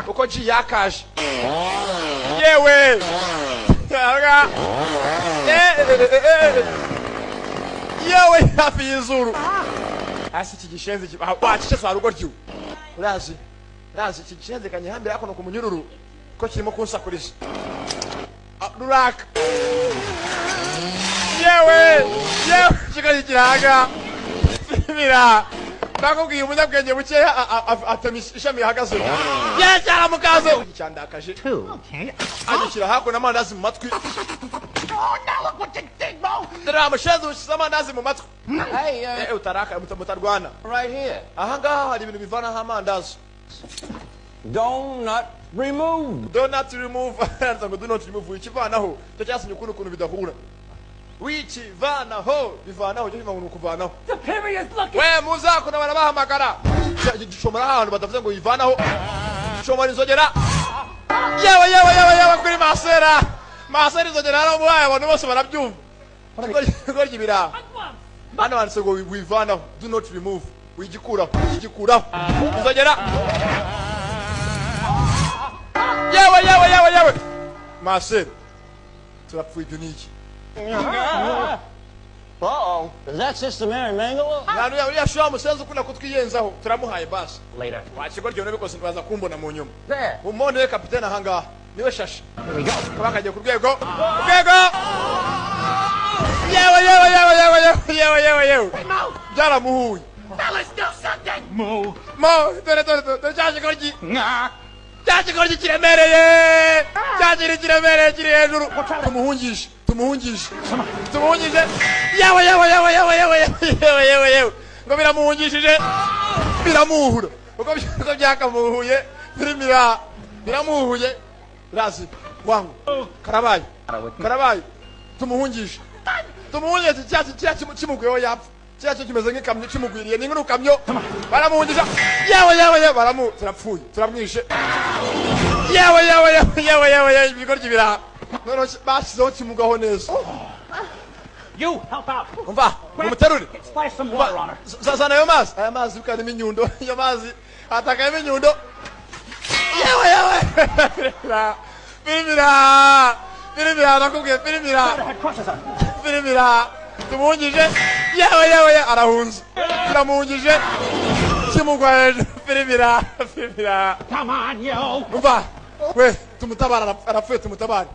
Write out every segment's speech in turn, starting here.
uko G yakaje yewe aga yewe hafi y'izuru hasi kigishenze wacishe swa rugo ryo urazi kigishenze kanyihambira akono ku munyururu ko kirimo kunsakurije ruraka yewe kikagiraga mira bakubwiye umunyabwenge buke atamisha ishami hagaze cyara mukaze cyandakaje agikira hakuna amandazi mu matwi drama shazo amandazi mu matwi utaraka mutarwana Right here. aha ngaha hari ibintu bivana amandazi Do not remove. do not remove ikivanaho cyo cyasinye ukuntu bidahura wikivanaho bivanaho cyo kiva kuvanaho Superior's looking. we muzakuna bana bahamagara gishomora ahantu batavuze ngo yivanaho gishomora inzogera yewe kuri masera inzogera no muhaye abantu bose barabyumva gorya ibiraha hano banditse ngo wivanaho do not remove wigikuraho inzogera yewe masera turapfuye ibyo niki Uh-oh. Is that Sister Mary Mangala? nanu ya shwa musenze ukunda kutwiyenzaho turamuhaye basi Later. wakigoryo nabikoze baza kumbona mu nyuma There. umuntu we kapitene ahangaha niwe shashi Here we go. kabakaje ku rwego yewe byaramuhuye Now let's do something. Move. dore cyashigoryi Nah. cyashigoryi kiremereye kiri hejuru tumuhungishe yewe ngo biramuhungishije biramuhura uko byakamuhuye biramuhuye razi wangu karabaye tumuhungishe cyatsi kimugweho yapfa cyatsi kimeze nk'ikamyo kimugwiriye ni nk'ukamyo baramuhungisha yewe turapfuye turamwishe yewe ibigoryi biraha noneho bashyizeho kimugaho neza You help out. umva umuterure Splash some water on her. zana aya mazi ukanimo inyundo iyo mazi atakayemo inyundo firimira nakubwiye firimira tumuhungije yewe arahunze turamuhungije kimugwa hejuru firimira Come on, you. umva we tumutabara arapfuye tumutabare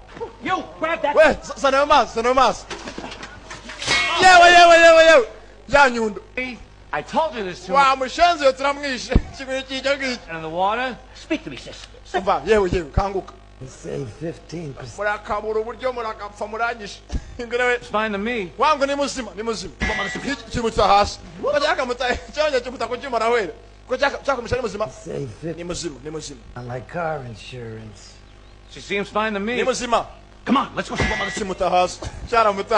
You grab that. we zana ayo mazi yewe ya nyundo I told you this too. wa mushenzi yo turamwishe kiguri kijyo giki And in the water. Speak to me, sis. umva yewe kanguka Save 15%. murakabura uburyo murakapfa muranyishe ingrewe It's fine to me. wangu ni muzima kimuta hasi kajya kamuta cyonye kimuta ko cyumara hwere ko cyakomisha ni muzima Save 50 ni muzima on my car insurance. She seems fine to me. ni muzima Come on, let's go see what Mother kimuta hasi cyaramuta